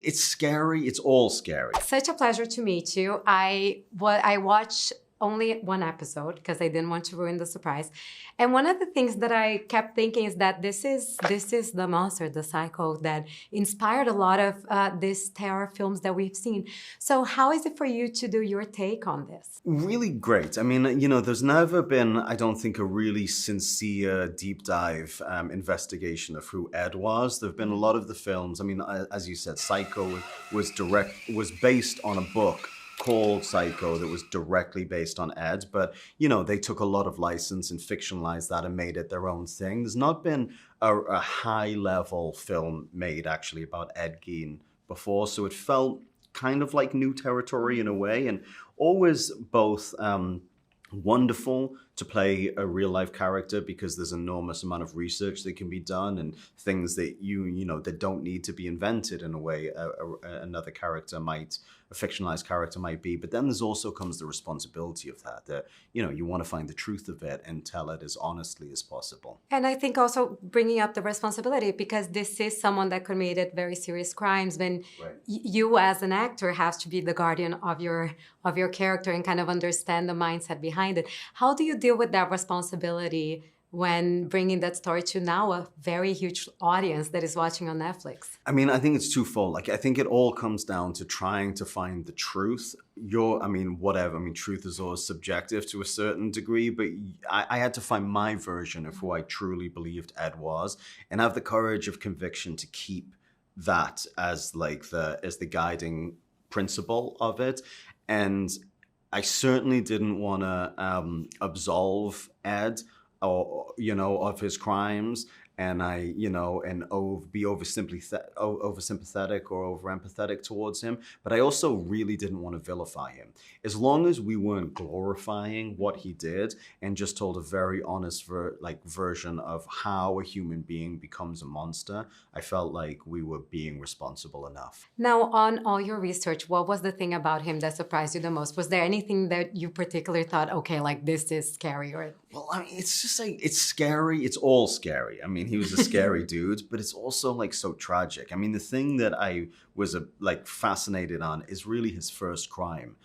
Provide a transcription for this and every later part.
It's scary. It's all scary. Such a pleasure to meet you. I watched only one episode because I didn't want to ruin the surprise. And one of the things that I kept thinking is that this is the monster, the psycho that inspired a lot of these terror films that we've seen. So how is it for you to do your take on this? Really great. I mean, there's never been, I don't think, a really sincere deep dive investigation of who Ed was. There have been a lot of the films. I mean, as you said, Psycho was based on a book called Psycho that was directly based on Ed, but they took a lot of license and fictionalized that and made it their own thing. There's not been a high-level film made actually about Ed Gein before, so it felt kind of like new territory in a way, and always both wonderful to play a real-life character because there's an enormous amount of research that can be done and things that that don't need to be invented in a way another character might, a fictionalized character might be. But then there's also comes the responsibility of that you want to find the truth of it and tell it as honestly as possible. And I think also bringing up the responsibility, because this is someone that committed very serious crimes, when you as an actor have to be the guardian of your character and kind of understand the mindset behind it. How do you deal with that responsibility when bringing that story to now a very huge audience that is watching on Netflix? I mean, I think it's twofold. I think it all comes down to trying to find the truth. Truth is always subjective to a certain degree, but I had to find my version of who I truly believed Ed was and have the courage of conviction to keep that as the guiding principle of it. And I certainly didn't want to absolve Ed of his crimes, and be oversympathetic or over-empathetic towards him. But I also really didn't want to vilify him. As long as we weren't glorifying what he did and just told a very honest version of how a human being becomes a monster, I felt like we were being responsible enough. Now, on all your research, what was the thing about him that surprised you the most? Was there anything that you particularly thought, okay, like this is scary? Well, I mean, it's just it's scary. It's all scary. I mean, he was a scary dude, but it's also so tragic. I mean, the thing that I was fascinated on is really his first crime.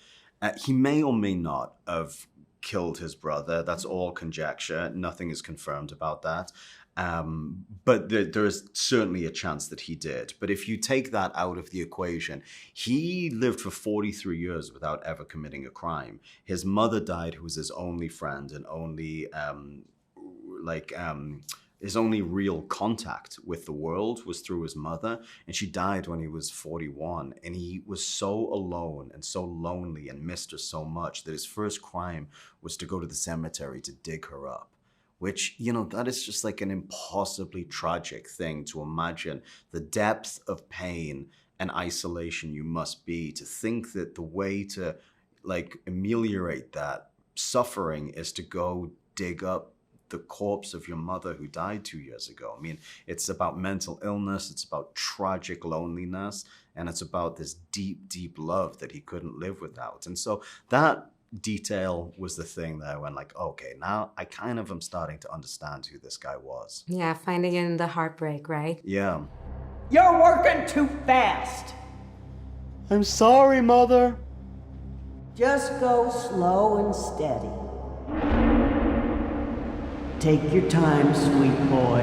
He may or may not have killed his brother. That's all conjecture. Nothing is confirmed about that. But there is certainly a chance that he did. But if you take that out of the equation, he lived for 43 years without ever committing a crime. His mother died, who was his only friend and only his only real contact with the world was through his mother, and she died when he was 41, and he was so alone and so lonely and missed her so much that his first crime was to go to the cemetery to dig her up. Which, that is just an impossibly tragic thing to imagine, the depth of pain and isolation you must be to think that the way to ameliorate that suffering is to go dig up the corpse of your mother who died 2 years ago. I mean, it's about mental illness, it's about tragic loneliness, and it's about this deep, deep love that he couldn't live without. And so that detail was the thing that I went okay, now I kind of am starting to understand who this guy was. Yeah, finding it in the heartbreak, right? Yeah. You're working too fast. I'm sorry, Mother. Just go slow and steady. Take your time, sweet boy.